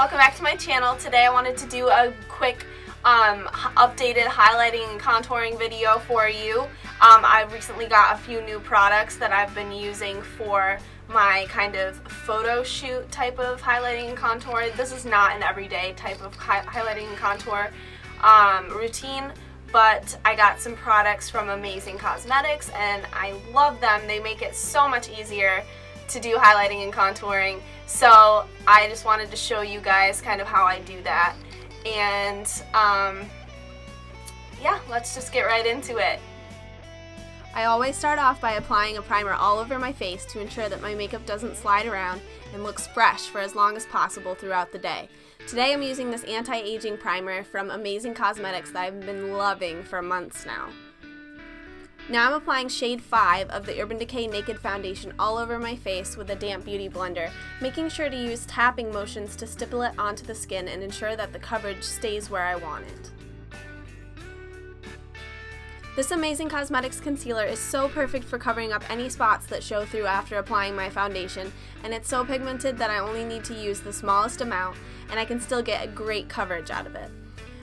welcome back to my channel. Today I wanted to do a quick updated highlighting and contouring video for you. I recently got a few new products that I've been using for my kind of photo shoot type of highlighting and contour. This is not an everyday type of highlighting and contour routine, but I got some products from Amazing Cosmetics and I love them. They make it so much easier to do highlighting and contouring, so I just wanted to show you guys kind of how I do that. And yeah, let's just get right into it. I always start off by applying a primer all over my face to ensure that my makeup doesn't slide around and looks fresh for as long as possible throughout the day. Today I'm using this anti-aging primer from Amazing Cosmetics that I've been loving for months now. Now I'm applying shade 5 of the Urban Decay Naked Foundation all over my face with a damp beauty blender, making sure to use tapping motions to stipple it onto the skin and ensure that the coverage stays where I want it. This Amazing Cosmetics concealer is so perfect for covering up any spots that show through after applying my foundation, and it's so pigmented that I only need to use the smallest amount and I can still get a great coverage out of it.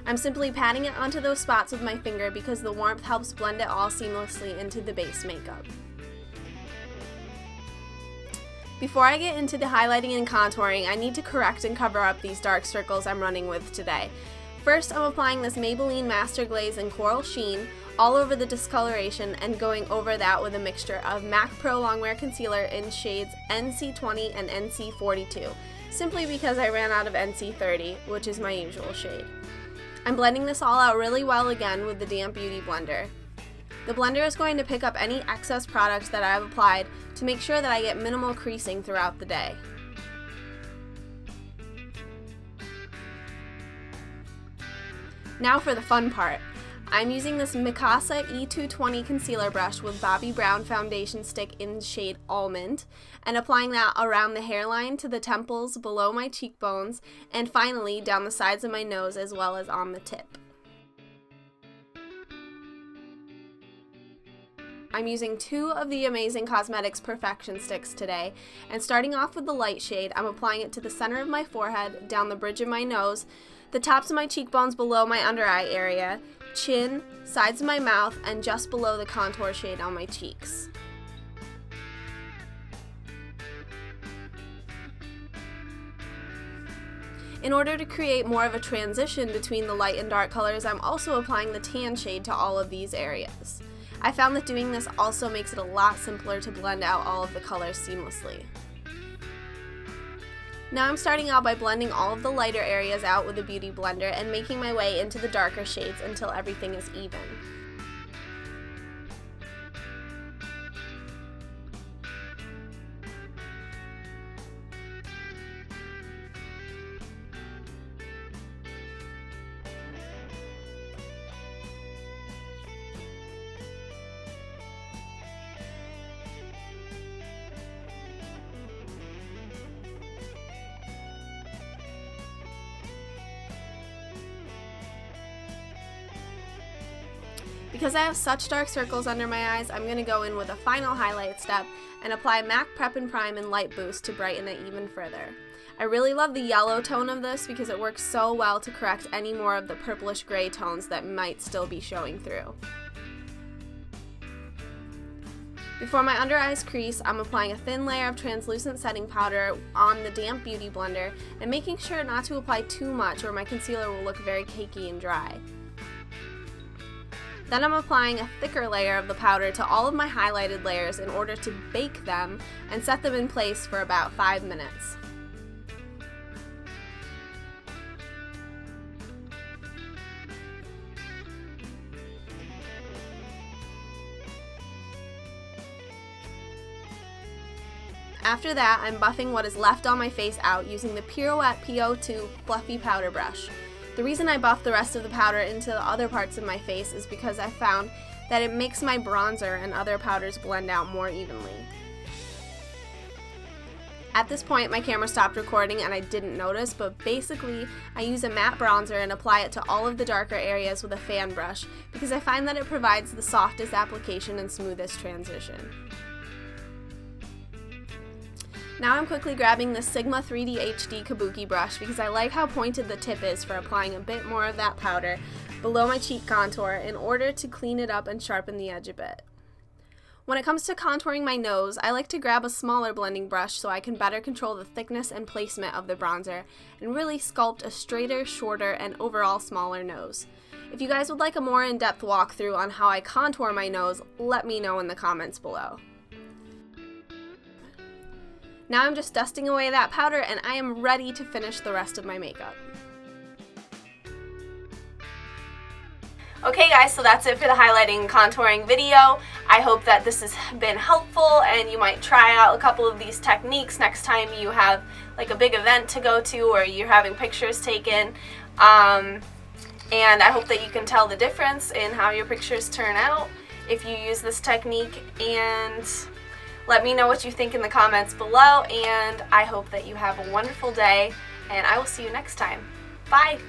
I'm simply patting it onto those spots with my finger because the warmth helps blend it all seamlessly into the base makeup. Before I get into the highlighting and contouring, I need to correct and cover up these dark circles I'm running with today. First, I'm applying this Maybelline Master Glaze in Coral Sheen all over the discoloration and going over that with a mixture of MAC Prolongwear Concealer in shades NC20 and NC42, simply because I ran out of NC30, which is my usual shade. I'm blending this all out really well again with the damp beauty blender. The blender is going to pick up any excess product that I've applied to make sure that I get minimal creasing throughout the day. Now for the fun part. I'm using this Mikasa E220 concealer brush with Bobbi Brown foundation stick in shade Almond and applying that around the hairline to the temples, below my cheekbones, and finally down the sides of my nose as well as on the tip. I'm using 2 of the Amazing Cosmetics Perfection Sticks today, and starting off with the light shade, I'm applying it to the center of my forehead, down the bridge of my nose, the tops of my cheekbones below my under eye area, chin, sides of my mouth, and just below the contour shade on my cheeks. In order to create more of a transition between the light and dark colors, I'm also applying the tan shade to all of these areas. I found that doing this also makes it a lot simpler to blend out all of the colors seamlessly. Now I'm starting out by blending all of the lighter areas out with a beauty blender and making my way into the darker shades until everything is even. Because I have such dark circles under my eyes, I'm going to go in with a final highlight step and apply MAC Prep and Prime and Light Boost to brighten it even further. I really love the yellow tone of this because it works so well to correct any more of the purplish gray tones that might still be showing through. Before my under eyes crease, I'm applying a thin layer of translucent setting powder on the damp beauty blender and making sure not to apply too much or my concealer will look very cakey and dry. Then I'm applying a thicker layer of the powder to all of my highlighted layers in order to bake them and set them in place for about 5 minutes. After that, I'm buffing what is left on my face out using the Pirouette PO2 Fluffy Powder Brush. The reason I buff the rest of the powder into the other parts of my face is because I found that it makes my bronzer and other powders blend out more evenly. At this point, my camera stopped recording and I didn't notice, but basically I use a matte bronzer and apply it to all of the darker areas with a fan brush because I find that it provides the softest application and smoothest transition. Now I'm quickly grabbing the Sigma 3D HD Kabuki brush because I like how pointed the tip is for applying a bit more of that powder below my cheek contour in order to clean it up and sharpen the edge a bit. When it comes to contouring my nose, I like to grab a smaller blending brush so I can better control the thickness and placement of the bronzer and really sculpt a straighter, shorter, and overall smaller nose. If you guys would like a more in-depth walkthrough on how I contour my nose, let me know in the comments below. Now I'm just dusting away that powder and I am ready to finish the rest of my makeup. Okay guys, so that's it for the highlighting and contouring video. I hope that this has been helpful and you might try out a couple of these techniques next time you have like a big event to go to or you're having pictures taken. And I hope that you can tell the difference in how your pictures turn out if you use this technique, and let me know what you think in the comments below, and I hope that you have a wonderful day, and I will see you next time. Bye!